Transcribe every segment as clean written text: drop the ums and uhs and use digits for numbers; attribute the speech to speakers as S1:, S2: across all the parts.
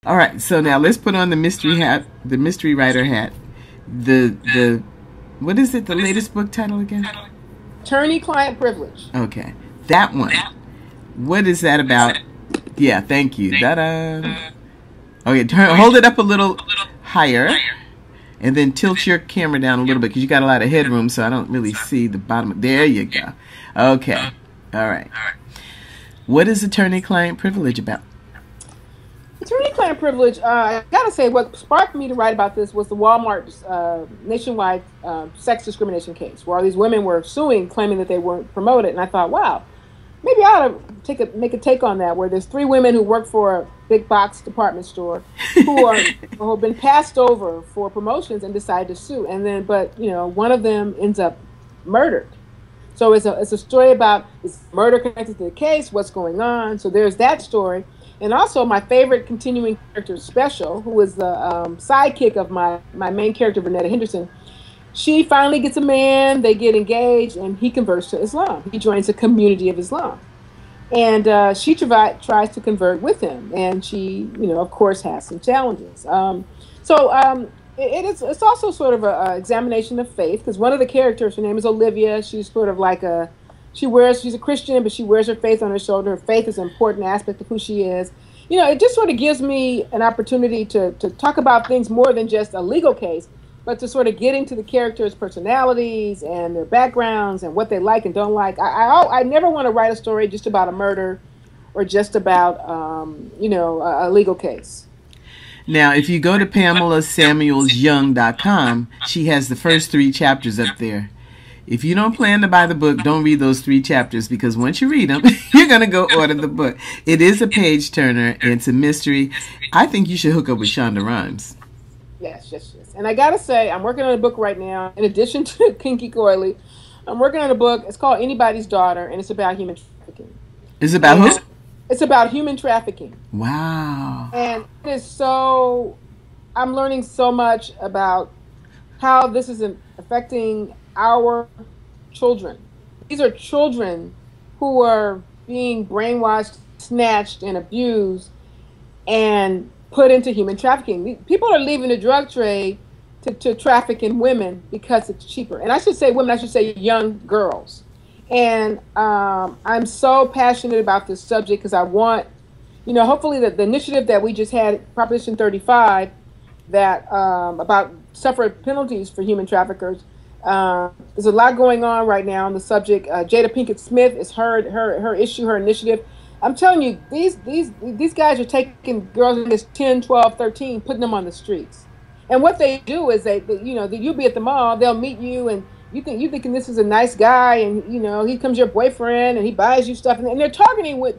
S1: All right, so now let's put on the mystery hat, the mystery writer hat. The what is it? The latest book title again?
S2: Attorney-client privilege.
S1: Okay, that one. What is that about? Yeah, thank you. Da-da. Okay, hold it up a little higher, and then tilt your camera down a little bit because you got a lot of headroom, so I don't really see the bottom. There you go. Okay, all right. What is attorney-client privilege about?
S2: Attorney-client privilege, I gotta say, what sparked me to write about this was the Walmart nationwide sex discrimination case, where all these women were suing, claiming that they weren't promoted. And I thought, wow, maybe I ought to make a take on that, where there's 3 women who work for a big box department store who have been passed over for promotions and decide to sue. And then, but one of them ends up murdered. So it's a story about, is murder connected to the case? What's going on? So there's that story. And also my favorite continuing character, Special, who is the sidekick of my main character, Vanetta Henderson. She finally gets a man, they get engaged, and he converts to Islam. He joins a community of Islam. And she tries to convert with him. And she, of course, has some challenges. It's also sort of an examination of faith, because one of the characters, her name is Olivia. She's sort of like she's a Christian, but she wears her faith on her shoulder. Her faith is an important aspect of who she is. It just sort of gives me an opportunity to talk about things more than just a legal case, but to sort of get into the characters' personalities and their backgrounds and what they like and don't like. I never want to write a story just about a murder or just about, a legal case.
S1: Now, if you go to PamelaSamuelsYoung.com, she has the first 3 chapters up there. If you don't plan to buy the book, don't read those 3 chapters, because once you read them, you're going to go order the book. It is a page turner. It's a mystery. I think you should hook up with Shonda Rhimes.
S2: Yes. And I got to say, I'm working on a book right now. In addition to Kinky, Coily, I'm working on a book. It's called Anybody's Daughter, and it's about human trafficking.
S1: It's about who?
S2: It's about human trafficking.
S1: Wow.
S2: And it is I'm learning so much about how this is affecting our children. These are children who are being brainwashed, snatched, and abused and put into human trafficking. People are leaving the drug trade to traffic in women because it's cheaper. And I should say women, I should say young girls. And I'm so passionate about this subject because I want, hopefully the initiative that we just had, Proposition 35, that about separate penalties for human traffickers. There's a lot going on right now on the subject. Jada Pinkett Smith is her issue, her initiative. I'm telling you, these guys are taking girls in this 10, 12, 13, putting them on the streets. And what they do is you'll be at the mall, they'll meet you, and you thinking this is a nice guy, and he becomes your boyfriend, and he buys you stuff, and they're targeting with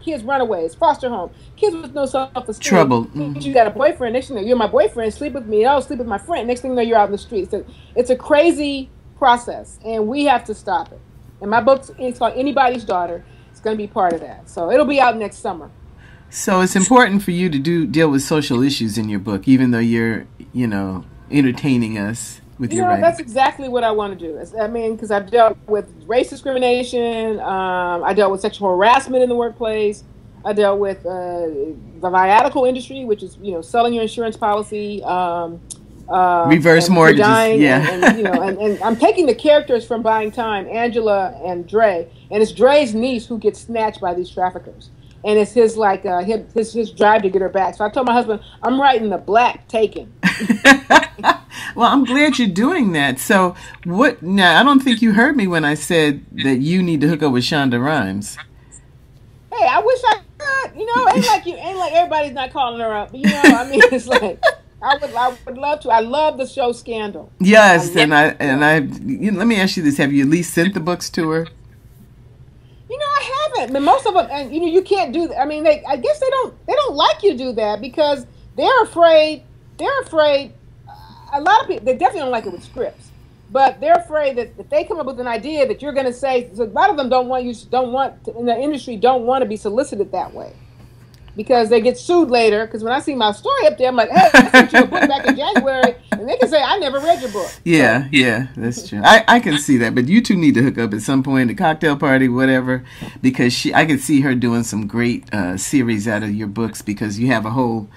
S2: kids, runaways, foster home, kids with no self-esteem.
S1: Trouble. Mm-hmm.
S2: You got a boyfriend. Next thing you know, you're my boyfriend. Sleep with me. Sleep with my friend. Next thing you know, you're out in the streets. So it's a crazy process, and we have to stop it. And my book is called Anybody's Daughter. It's going to be part of that. So it'll be out next summer.
S1: So it's important for you to deal with social issues in your book, even though you're, entertaining us with your writing.
S2: That's exactly what I want to do. Because I've dealt with race discrimination. I dealt with sexual harassment in the workplace. I dealt with the viatical industry, which is, selling your insurance policy.
S1: Reverse mortgages.
S2: And I'm taking the characters from Buying Time, Angela and Dre. And it's Dre's niece who gets snatched by these traffickers. And it's his drive to get her back. So I told my husband, I'm writing the Black Taken.
S1: Well, I'm glad you're doing that. So what? Now, I don't think you heard me when I said that you need to hook up with Shonda Rhimes.
S2: Hey, I wish I could. Ain't like everybody's not calling her up. It's like I would love to. I love the show Scandal.
S1: Yes, and I let me ask you this: have you at least sent the books to her?
S2: I haven't. But most of them, and you can't do that. I guess they don't like you to do that because they're afraid. A lot of people, they definitely don't like it with scripts, but they're afraid that if they come up with an idea that you're going to say, so a lot of them in the industry don't want to be solicited that way. because they get sued later. Because when I see my story up there, I'm like, hey, I sent you a book back in January, and they can say I never read your book.
S1: Yeah, yeah, that's true. I can see that, but you two need to hook up at some point, a cocktail party, whatever, because I could see her doing some great series out of your books because you have a whole,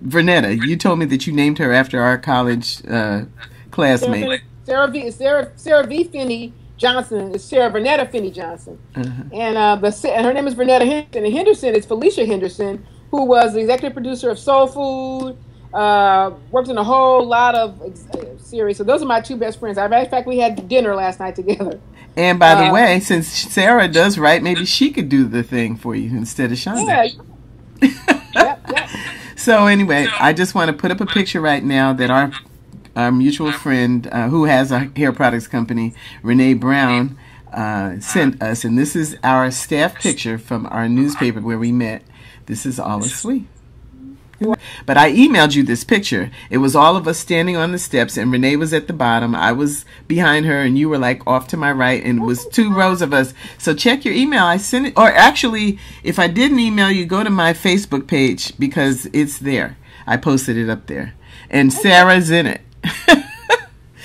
S1: Vernetta, you told me that you named her after our college classmate.
S2: Sarah V. Finney Johnson is Sarah Vernetta Finney Johnson, and her name is Vernetta Henderson. And Henderson is Felicia Henderson, who was the executive producer of Soul Food. Worked in a whole lot of series. So those are my two best friends. As a matter of fact, we had dinner last night together.
S1: And by the way, since Sarah does write, maybe she could do the thing for you instead of Shonda.
S2: Yeah. Yep.
S1: So anyway, I just want to put up a picture right now that our mutual friend who has a hair products company, Renee Brown, sent us. And this is our staff picture from our newspaper where we met. This is all asleep. But I emailed you this picture. It was all of us standing on the steps, and Renee was at the bottom. I was behind her, and you were like off to my right, and it was 2 rows of us. So check your email. I sent it, or actually, if I didn't email you, go to my Facebook page because it's there. I posted it up there, and Sarah's in it.
S2: Oh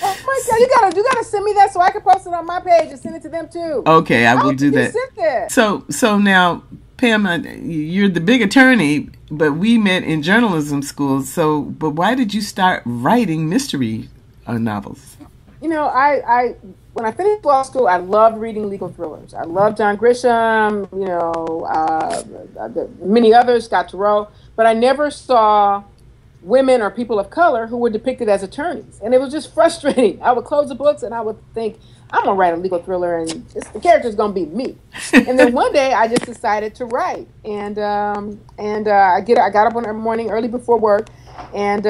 S2: my God! You gotta send me that so I can post it on my page and send it to them too.
S1: Okay, I will do that.
S2: Sent that.
S1: So now, Pam, you're the big attorney, but we met in journalism school. But why did you start writing mystery novels?
S2: When I finished law school, I loved reading legal thrillers. I loved John Grisham, many others, Scott Turow, but I never saw women or people of color who were depicted as attorneys. And it was just frustrating. I would close the books and I would think, I'm going to write a legal thriller and the character's going to be me. And then one day I just decided to write. And I got up one morning early before work and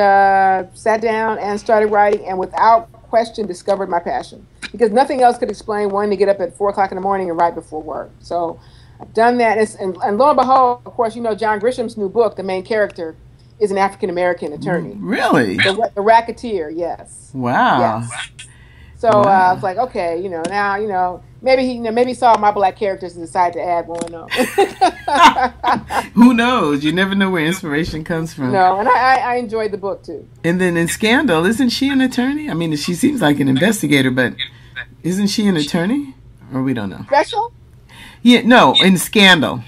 S2: sat down and started writing, and without question discovered my passion. Because nothing else could explain wanting to get up at 4 o'clock in the morning and write before work. So I've done that. And lo and behold, of course, John Grisham's new book, the main character is an African-American attorney.
S1: Really?
S2: The racketeer, yes.
S1: Wow.
S2: Yes. So I was like, okay, now, maybe he saw my black characters and decided to add one.
S1: Who knows? You never know where inspiration comes from.
S2: No, and I enjoyed the book too.
S1: And then in Scandal, isn't she an attorney? I mean, she seems like an investigator, but isn't she an attorney? Or we don't know.
S2: Special?
S1: Yeah, no, in Scandal.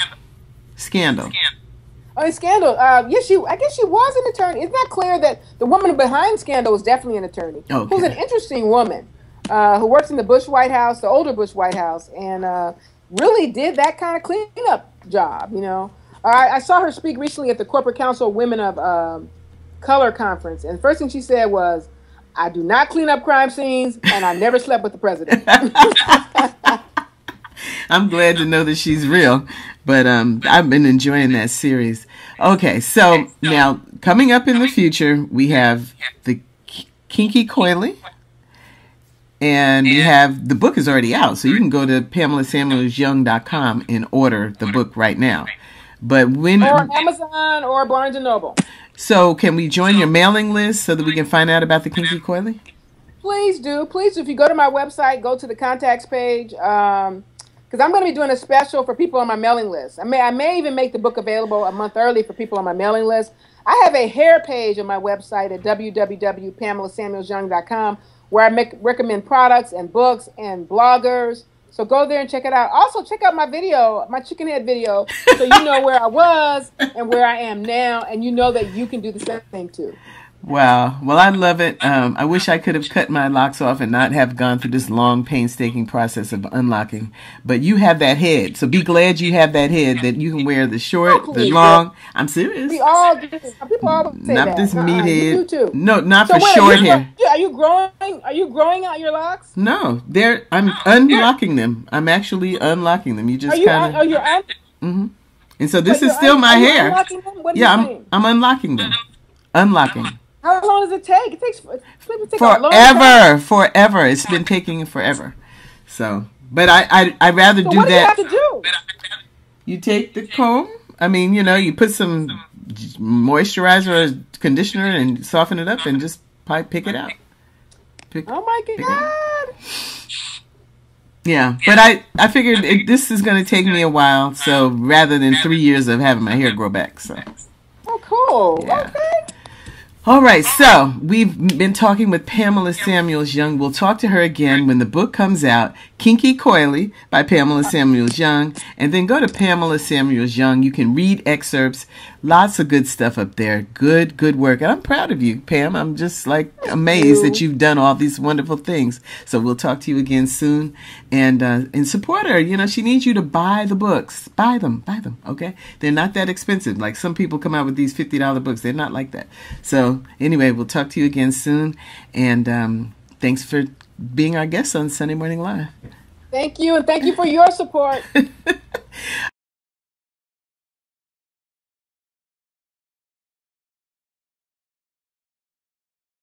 S2: Oh, in Scandal, I guess she was an attorney. It's not clear that the woman behind Scandal was definitely an attorney.
S1: Okay.
S2: Who's an interesting woman who works in the Bush White House, the older Bush White House, and really did that kind of cleanup job, I saw her speak recently at the Corporate Council of Women of Color Conference, and the first thing she said was, I do not clean up crime scenes, and I never slept with the president.
S1: I'm glad to know that she's real, but I've been enjoying that series. Okay, so now coming up in the future, we have the Kinky Coily, and we have the book is already out, so you can go to PamelaSamuelsYoung.com and order the book right now. But or
S2: Amazon or Barnes and Noble.
S1: So can we join your mailing list so that we can find out about the Kinky Coily?
S2: Please do. If you go to my website, go to the contacts page. Because I'm going to be doing a special for people on my mailing list. I may even make the book available a month early for people on my mailing list. I have a hair page on my website at www.PamelaSamuelsYoung.com where I recommend products and books and bloggers. So go there and check it out. Also, check out my video, my chicken head video, so you know where I was and where I am now, and you know that you can do the same thing too.
S1: Wow. Well, I love it. I wish I could have cut my locks off and not have gone through this long, painstaking process of unlocking. But you have that head. So be glad you have that head that you can wear the short, the long. I'm serious.
S2: We all do. People always say
S1: not
S2: that.
S1: This meathead.
S2: You too.
S1: No, not for short hair.
S2: Are you growing out your locks?
S1: No, I'm unlocking them. I'm actually unlocking them. You just kind of.
S2: You're un-
S1: Mm-hmm. And so this is still my hair.
S2: Yeah,
S1: I'm unlocking them. Unlocking.
S2: How long does it take? It takes
S1: forever. It's been taking forever. So, but I'd rather do that.
S2: What do you have to do?
S1: You take the comb. I mean, you put some moisturizer or conditioner and soften it up and just pick it out.
S2: Oh my God!
S1: Yeah, but I figured this is going to take me a while, so rather than 3 years of having my hair grow back. So.
S2: Oh, cool.
S1: Yeah.
S2: Okay.
S1: All right, so we've been talking with Pamela Samuels Young. We'll talk to her again when the book comes out, Kinky, Coily by Pamela Samuels Young. And then go to Pamela Samuels Young. You can read excerpts. Lots of good stuff up there. Good work. And I'm proud of you, Pam. I'm just like amazed that you've done all these wonderful things. So we'll talk to you again soon. And support her. You know, she needs you to buy the books. Buy them. Okay? They're not that expensive. Like some people come out with these $50 books. They're not like that. So anyway, we'll talk to you again soon. And thanks for being our guest on Sunday Morning Live.
S2: Thank you, and thank you for your support.